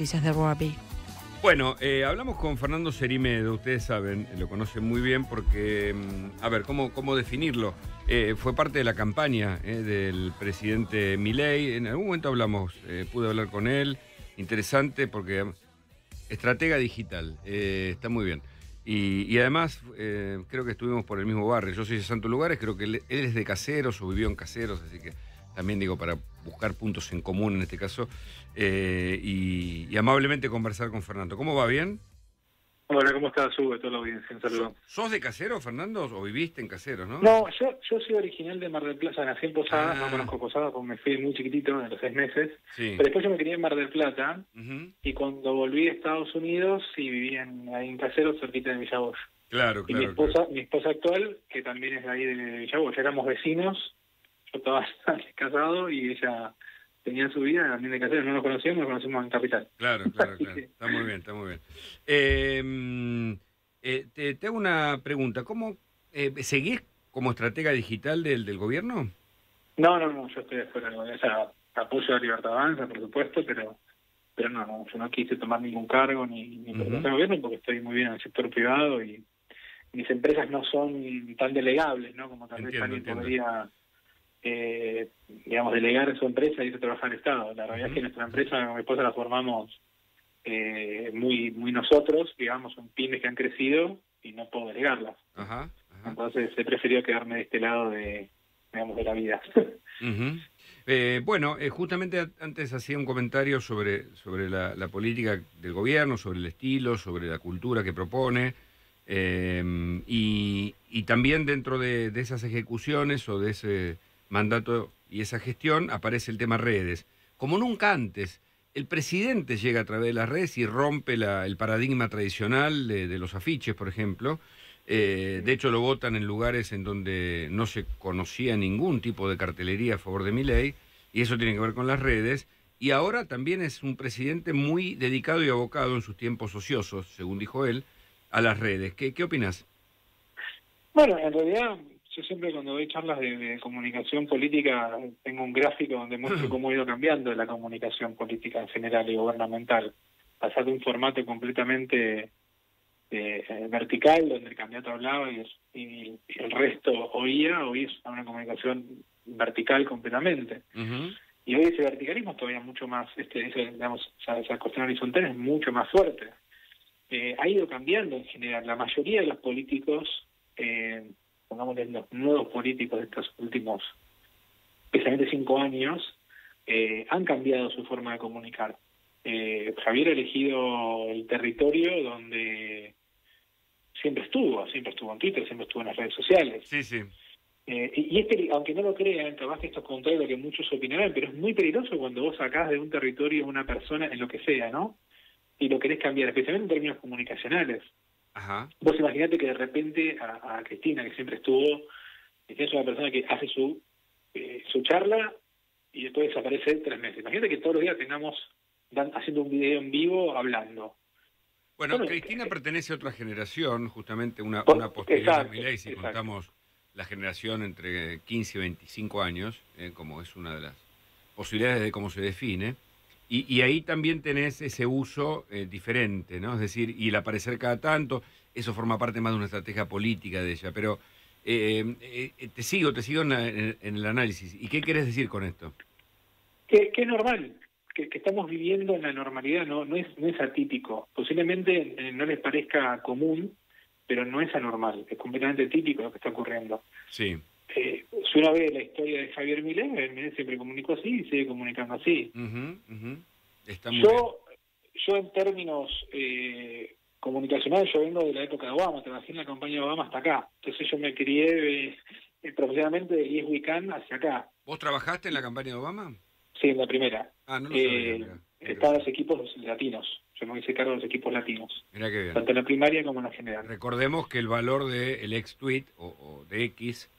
noticias de Rugby. Bueno, hablamos con Fernando Cerimedo, ustedes saben, lo conocen muy bien porque, a ver, ¿cómo definirlo? Fue parte de la campaña del presidente Milei, en algún momento hablamos, pude hablar con él, interesante porque estratega digital, está muy bien. Y además, creo que estuvimos por el mismo barrio, yo soy de Santos Lugares, creo que él es de Caseros o vivió en Caseros, así que también digo, para buscar puntos en común en este caso, y amablemente conversar con Fernando. ¿Cómo va? ¿Bien? Hola, ¿cómo estás, Hugo? Toda la audiencia, un saludo. ¿Sos de Caseros, Fernando, o viviste en Caseros, no? No, yo soy original de Mar del Plata, nací en Posadas, no conozco Posadas porque me fui muy chiquitito, a los 6 meses, Sí. pero después yo me crié en Mar del Plata, Y cuando volví a Estados Unidos, sí, vivía ahí en Caseros, cerquita de Villaboy. claro, Y claro. mi esposa actual, que también es de ahí de Villaboy, ya éramos vecinos, yo estaba casado y ella tenía su vida también de Caseros, no nos conocimos en Capital. Claro. Está muy bien, está muy bien. Te hago una pregunta. ¿Cómo seguís como estratega digital del gobierno? No, yo estoy afuera, o sea, apoyo a Libertad Avanza, por supuesto, pero no, yo no quise tomar ningún cargo ni pertenecer al gobierno porque estoy muy bien en el sector privado y mis empresas no son tan delegables, ¿no? Como tal vez alguien podría, digamos, delegar su empresa y irse a trabajar al Estado. La realidad es que nuestra empresa, con mi esposa, la formamos muy nosotros, digamos, son pymes que han crecido y no puedo delegarlas. Entonces he preferido quedarme de este lado de la vida. Bueno, justamente antes hacía un comentario sobre la política del gobierno, sobre el estilo, sobre la cultura que propone, y también dentro de esas ejecuciones o de ese mandato y esa gestión aparece el tema redes. Como nunca antes, el presidente llega a través de las redes y rompe el paradigma tradicional de los afiches, por ejemplo. De hecho, lo votan en lugares en donde no se conocía ningún tipo de cartelería a favor de Milei, y eso tiene que ver con las redes. Y ahora también es un presidente muy dedicado y abocado en sus tiempos ociosos, según dijo él, a las redes. ¿Qué opinas? Bueno, en realidad, yo siempre cuando doy charlas de comunicación política tengo un gráfico donde muestro cómo ha ido cambiando la comunicación política en general y gubernamental. Pasar de un formato completamente vertical, donde el candidato hablaba y el resto oía, hoy es una comunicación vertical completamente. Y hoy ese verticalismo es todavía mucho más, esa cuestión horizontal es mucho más fuerte. Ha ido cambiando en general. La mayoría de los políticos, pongámosle los nuevos políticos de estos últimos, especialmente 5 años, han cambiado su forma de comunicar. Javier ha elegido el territorio donde siempre estuvo en Twitter, siempre estuvo en las redes sociales. Sí. Y aunque no lo crean, capaz que esto es contrario a lo que muchos opinarán, pero es muy peligroso cuando vos sacás de un territorio a una persona en lo que sea, ¿no? Y lo querés cambiar, especialmente en términos comunicacionales. Vos imaginate que de repente a Cristina, que siempre estuvo, es una persona que hace su charla y después desaparece 3 meses. Imagínate que todos los días tengamos haciendo un video en vivo hablando. Bueno, Cristina pertenece a otra generación, justamente una posterior de Milei, si contamos la generación entre 15 y 25 años, como es una de las posibilidades de cómo se define, y ahí también tenés ese uso diferente, ¿no? Es decir, y el aparecer cada tanto, eso forma parte más de una estrategia política de ella, pero te sigo en el análisis. ¿Y qué querés decir con esto? Que es normal. Que estamos viviendo en la normalidad, no es atípico. Posiblemente no les parezca común, pero no es anormal, es completamente típico lo que está ocurriendo. Sí. Si uno ve la historia de Javier Milei siempre comunicó así y sigue comunicando así. Está muy bien. Yo en términos comunicacionales, yo vengo de la época de Obama, trabajé en la campaña de Obama hasta acá. Entonces yo me crié profesionalmente de East Weekend hacia acá. ¿Vos trabajaste en la campaña de Obama? Sí, en la primera. No lo sabía. Estaban los equipos latinos. Yo me hice cargo de los equipos latinos. Mirá qué bien. Tanto en la primaria como en la general. Recordemos que el valor del ex tweet o de X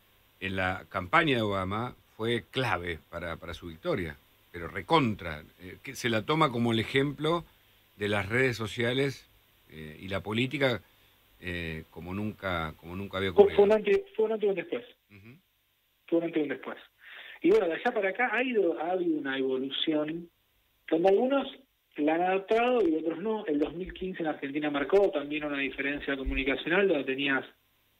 en la campaña de Obama fue clave para su victoria, pero recontra. Que se la toma como el ejemplo de las redes sociales y la política como nunca había ocurrido. Fue un antes y un después. Fue un antes y un después. Y bueno, de allá para acá ha habido una evolución donde algunos la han adoptado y otros no. El 2015 en Argentina marcó también una diferencia comunicacional, donde tenías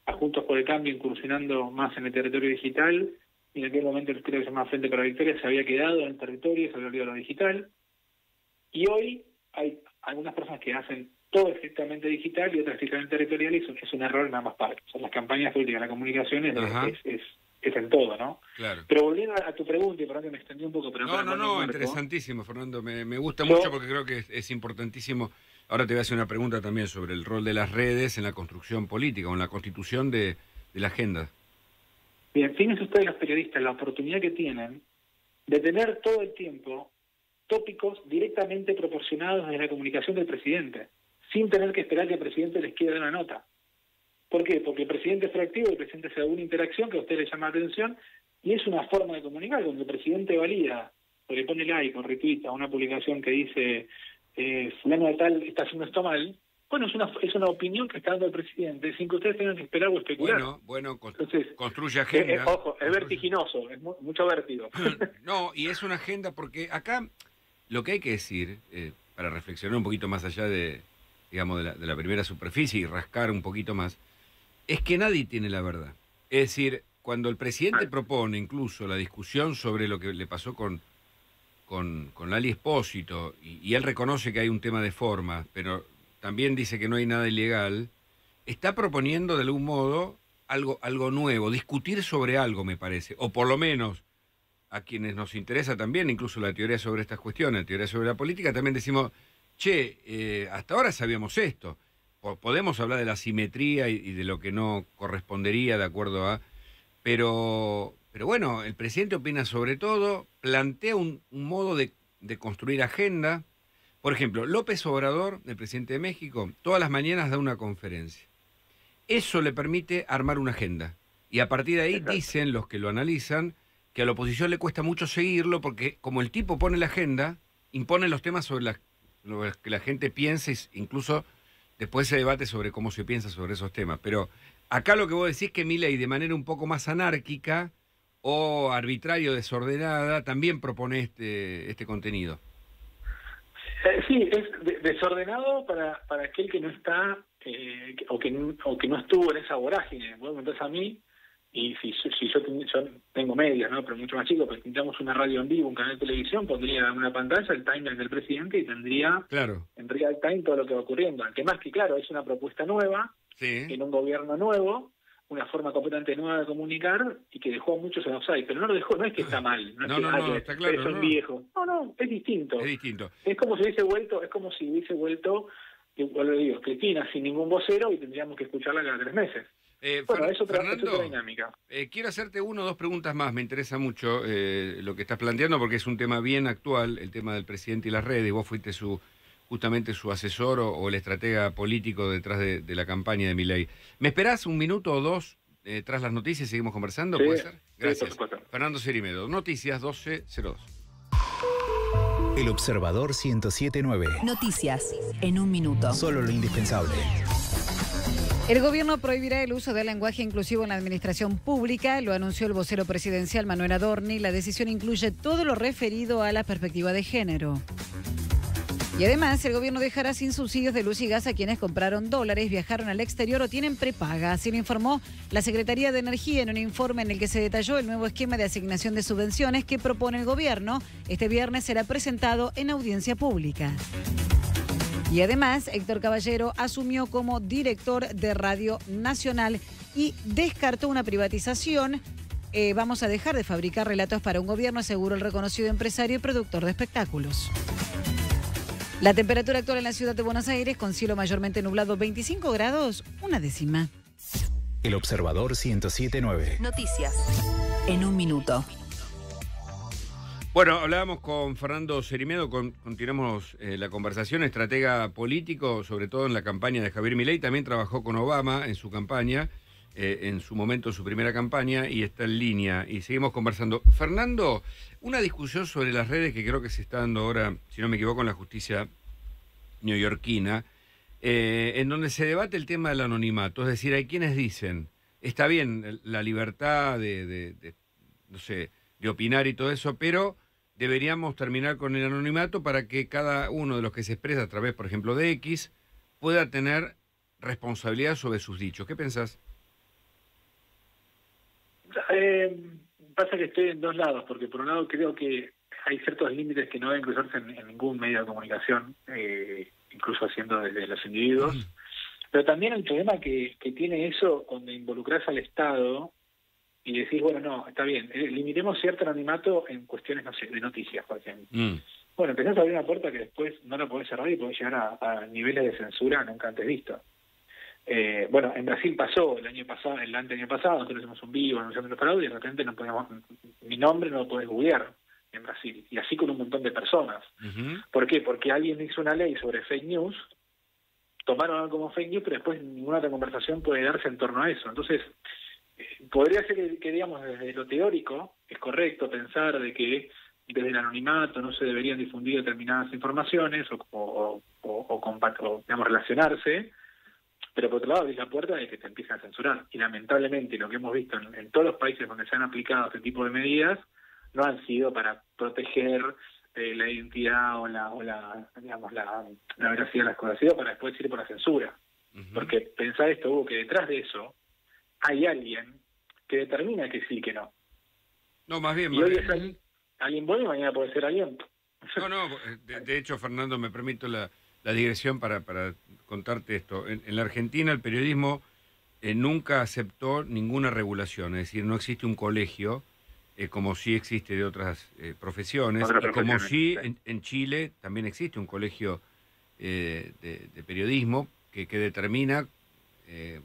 a Juntos por el Cambio incursionando más en el territorio digital, y en aquel momento creo que se llamaba Frente para la Victoria, se había quedado en el territorio, se había olvidado lo digital. Y hoy hay algunas personas que hacen todo estrictamente digital y otras estrictamente territorial, y eso es un error en ambas partes. Son las campañas políticas, la comunicación es en todo, ¿no? Claro. Pero volviendo a tu pregunta, y perdón que me extendí un poco, pero No, interesantísimo, Fernando. Me gusta mucho porque creo que es importantísimo. Ahora te voy a hacer una pregunta también sobre el rol de las redes en la construcción política o en la constitución de la agenda. Bien, fíjense ustedes los periodistas la oportunidad que tienen de tener todo el tiempo tópicos directamente proporcionados desde la comunicación del presidente, sin tener que esperar que el presidente les quiera dar una nota. ¿Por qué? Porque el presidente es proactivo, el presidente hace alguna interacción que a usted le llama la atención, y es una forma de comunicar, donde el presidente valida, o le pone like o retweet a una publicación que dice fulano de tal está haciendo esto mal. Bueno, es una opinión que está dando el presidente, sin que ustedes tengan que esperar o especular. Bueno, entonces, construye agenda. Ojo, es vertiginoso, es mucho vértigo. No, y es una agenda porque acá lo que hay que decir, para reflexionar un poquito más allá de, digamos, de la primera superficie y rascar un poquito más, es que nadie tiene la verdad. Es decir, cuando el presidente propone incluso la discusión sobre lo que le pasó con Lali Espósito, y él reconoce que hay un tema de forma, pero también dice que no hay nada ilegal, está proponiendo de algún modo algo nuevo, discutir sobre algo, me parece, o por lo menos a quienes nos interesa también, incluso la teoría sobre estas cuestiones, la teoría sobre la política, también decimos, hasta ahora sabíamos esto, podemos hablar de la simetría y de lo que no correspondería de acuerdo a... Pero bueno, el presidente opina sobre todo, plantea un modo de construir agenda. Por ejemplo, López Obrador, el presidente de México, todas las mañanas da una conferencia. Eso le permite armar una agenda. Y a partir de ahí dicen los que lo analizan que a la oposición le cuesta mucho seguirlo porque como el tipo pone la agenda, impone los temas sobre los que la gente piensa e incluso después se debate sobre cómo se piensa sobre esos temas. Pero acá lo que vos decís es que Milei, de manera un poco más anárquica o arbitraria o desordenada, también propone este contenido. Sí, es desordenado para aquel que no está o que no estuvo en esa vorágine. Bueno, entonces a mí, y si yo tengo medios, ¿no? Pero mucho más chico, pues tendríamos una radio en vivo, un canal de televisión, pondría en una pantalla el timeline del presidente y tendría en real time todo lo que va ocurriendo. Aunque más que claro, es una propuesta nueva, en un gobierno nuevo, una forma completamente nueva de comunicar y que dejó a muchos en offside, pero no lo dejó, no es que está mal, no, está claro, es viejo. No, es distinto. Es distinto. Es como si hubiese vuelto, lo digo, Cristina sin ningún vocero y tendríamos que escucharla cada 3 meses. Bueno, es otra dinámica. Quiero hacerte 1 o 2 preguntas más, me interesa mucho lo que estás planteando porque es un tema bien actual, el tema del presidente y las redes, vos fuiste justamente su asesor o el estratega político detrás de la campaña de Milei. ¿Me esperás 1 minuto o 2 tras las noticias y seguimos conversando? Sí, ¿puede ser? Gracias. Sí, por supuesto. Fernando Cerimedo, Noticias 1202. El Observador 107.9. Noticias en 1 minuto. Solo lo indispensable. El gobierno prohibirá el uso del lenguaje inclusivo en la administración pública, lo anunció el vocero presidencial Manuel Adorni. La decisión incluye todo lo referido a la perspectiva de género. Y además, el gobierno dejará sin subsidios de luz y gas a quienes compraron dólares, viajaron al exterior o tienen prepaga. Así lo informó la Secretaría de Energía en un informe en el que se detalló el nuevo esquema de asignación de subvenciones que propone el gobierno. Este viernes será presentado en audiencia pública. Y además, Héctor Caballero asumió como director de Radio Nacional y descartó una privatización. Vamos a dejar de fabricar relatos para un gobierno, aseguró el reconocido empresario y productor de espectáculos. La temperatura actual en la ciudad de Buenos Aires, con cielo mayormente nublado, 25 grados, 1/10. El Observador 107.9. Noticias en 1 minuto. Bueno, hablábamos con Fernando Cerimedo, continuamos la conversación, estratega político, sobre todo en la campaña de Javier Milei, también trabajó con Obama en su campaña, en su momento, su primera campaña, y está en línea, y seguimos conversando. Fernando, una discusión sobre las redes que creo que se está dando ahora, si no me equivoco, en la justicia neoyorquina, en donde se debate el tema del anonimato, es decir, hay quienes dicen, está bien la libertad no sé, de opinar y todo eso, pero deberíamos terminar con el anonimato para que cada uno de los que se expresa a través, por ejemplo, de X, pueda tener responsabilidad sobre sus dichos. ¿Qué pensás? Pasa que estoy en dos lados, porque por un lado creo que hay ciertos límites que no deben cruzarse en ningún medio de comunicación, incluso haciendo desde los individuos. Pero también el problema que tiene eso cuando involucras al Estado y decís, bueno, no, está bien, limitemos cierto anonimato en cuestiones, no sé, de noticias, por ejemplo. Bueno, empezás a abrir una puerta que después no la podés cerrar y podés llegar a niveles de censura nunca antes vistos. Bueno, en Brasil pasó el año pasado, el año pasado, nosotros hicimos un vivo anunciando los fraudes y de repente no podíamos, mi nombre no lo podés googlear en Brasil, y así con un montón de personas. ¿Por qué? Porque alguien hizo una ley sobre fake news, tomaron algo como fake news, pero después ninguna otra conversación puede darse en torno a eso. Entonces, podría ser que, digamos, desde lo teórico es correcto pensar de que desde el anonimato no se deberían difundir determinadas informaciones o digamos, relacionarse, pero por otro lado abrís la puerta de que te empiezan a censurar. Y lamentablemente lo que hemos visto en todos los países donde se han aplicado este tipo de medidas no han sido para proteger la identidad o la veracidad de las cosas, ha sido para después ir por la censura. Porque pensá esto, Hugo, que detrás de eso hay alguien que determina que sí, que no. No, más bien. Y hoy es alguien bueno y mañana puede ser alguien. No, de hecho, Fernando, me permito la digresión para contarte esto. En la Argentina el periodismo nunca aceptó ninguna regulación, es decir, no existe un colegio, como sí existe de otras profesiones, y como sí en Chile también existe un colegio de periodismo que determina,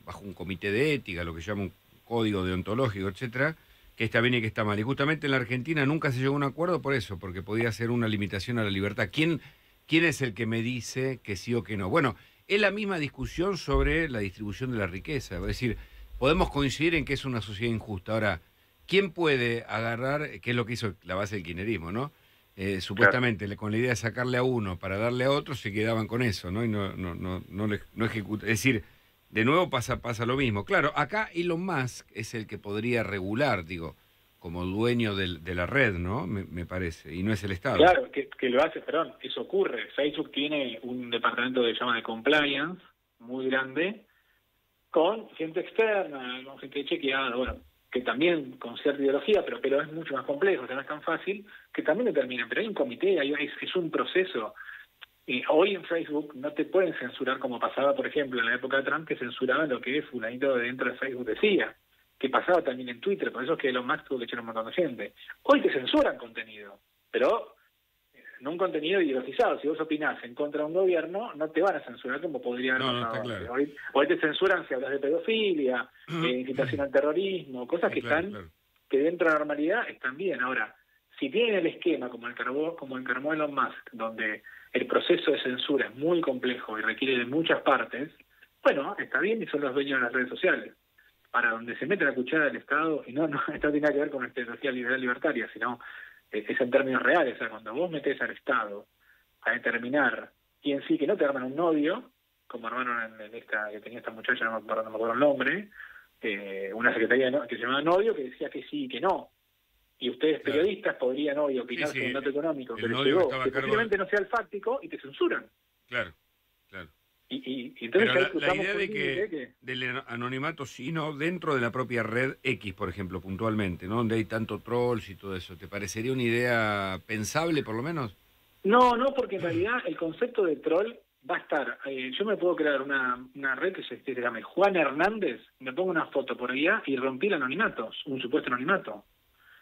bajo un comité de ética, lo que llama un código deontológico, etcétera, que está bien y que está mal. Y justamente en la Argentina nunca se llegó a un acuerdo por eso, porque podía ser una limitación a la libertad. ¿Quién es el que me dice que sí o que no? Bueno, es la misma discusión sobre la distribución de la riqueza. Es decir, podemos coincidir en que es una sociedad injusta. Ahora, ¿quién puede agarrar, que es lo que hizo la base del kirchnerismo, ¿no? Supuestamente, claro, con la idea de sacarle a uno para darle a otro, se quedaban con eso, ¿no? Y no ejecutan. Es decir, de nuevo pasa lo mismo. Claro, acá Elon Musk es el que podría regular, digo, como dueño de la red, ¿no? Me parece, y no es el Estado. Claro, que lo hace, perdón, eso ocurre. Facebook tiene un departamento que se llama de compliance, muy grande, con gente externa, con gente chequeada, bueno, que también con cierta ideología, pero es mucho más complejo, o sea, no es tan fácil, que también determinan, pero hay un comité, es un proceso. Hoy en Facebook no te pueden censurar como pasaba, por ejemplo, en la época de Trump, que censuraban lo que fulanito de dentro de Facebook decía, que pasaba también en Twitter, por eso es que Elon Musk tuvo que echar un montón de gente. Hoy te censuran contenido, pero no un contenido ideologizado. Si vos opinás en contra de un gobierno, no te van a censurar como podría haber pasado. Claro. Hoy te censuran si hablas de pedofilia, incitación al terrorismo, cosas que que dentro de la normalidad están bien. Ahora, si tienen el esquema como el que armó Elon Musk, donde el proceso de censura es muy complejo y requiere de muchas partes, bueno, está bien y son los dueños de las redes sociales. Para donde se mete la cuchara del Estado, y no tiene nada que ver con la ideología liberal libertaria, sino es en términos reales. O sea, cuando vos metés al Estado a determinar quién sí, que no te arman un novio, como armaron en esta que tenía esta muchacha, no me acuerdo el nombre, una secretaría que se llamaba novio, que decía que sí y que no. Y ustedes, periodistas, podrían hoy opinar sobre un dato económico, pero llegó que posiblemente no sea el fáctico y te censuran. Claro. Y entonces pero la idea de que del anonimato, sino dentro de la propia red X, por ejemplo, puntualmente, ¿no? Donde hay tanto trolls y todo eso, ¿te parecería una idea pensable, por lo menos? No, porque en realidad el concepto de troll va a estar. Yo me puedo crear una red que se llame Juan Hernández, me pongo una foto por allá y rompí el anonimato, un supuesto anonimato.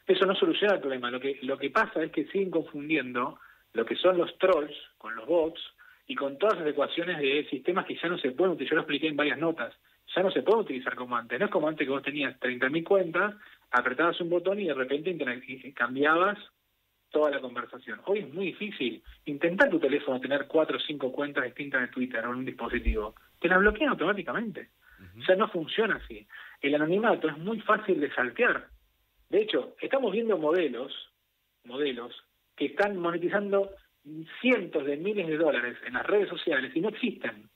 Eso no soluciona el problema. Lo que pasa es que siguen confundiendo lo que son los trolls con los bots y con todas las ecuaciones de sistemas que ya no se pueden utilizar. Yo lo expliqué en varias notas. Ya no se puede utilizar como antes. No es como antes que vos tenías 30.000 cuentas, apretabas un botón y de repente cambiabas toda la conversación. Hoy es muy difícil. Intenta tu teléfono tener 4 o 5 cuentas distintas de Twitter o en un dispositivo. Te las bloquean automáticamente. O sea, no funciona así. El anonimato es muy fácil de saltear. De hecho, estamos viendo modelos que están monetizando cientos de miles de dólares en las redes sociales y no existen.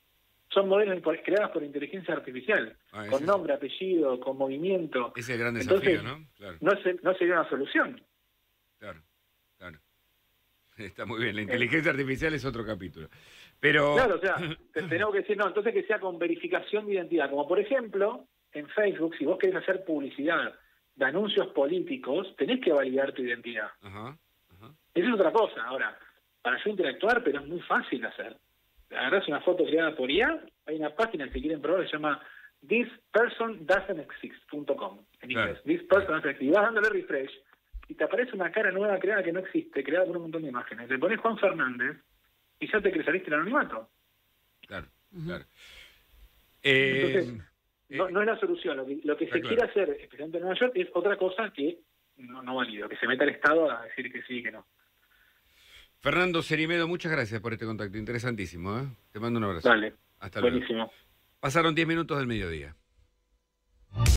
Son modelos creados por inteligencia artificial, con nombre, apellido, con movimiento. Ese es el gran desafío, entonces, ¿no? Claro. No sería una solución. Claro. Está muy bien, la inteligencia artificial es otro capítulo. Pero... Claro, o sea, tenemos que decir, no, entonces que sea con verificación de identidad. Como por ejemplo, en Facebook, si vos querés hacer publicidad de anuncios políticos, tenés que validar tu identidad. Ajá. Esa es otra cosa. Ahora, para yo interactuar, pero es muy fácil hacer. Agarrás una foto creada por IA, hay una página que quieren probar que se llama thispersondoesn'texist.com en inglés. Claro. This person doesn't exist. Y vas dándole refresh y te aparece una cara nueva creada que no existe, creada por un montón de imágenes. Le pones Juan Fernández y ya te saliste el anonimato. Claro. Entonces, no es la solución. Lo que se claro. quiere hacer, especialmente en Nueva York, es otra cosa que no valido, que se meta el Estado a decir que sí y que no. Fernando Cerimedo, muchas gracias por este contacto, interesantísimo. Te mando un abrazo. Dale, Hasta luego. buenísimo. Pasaron 10 minutos del mediodía.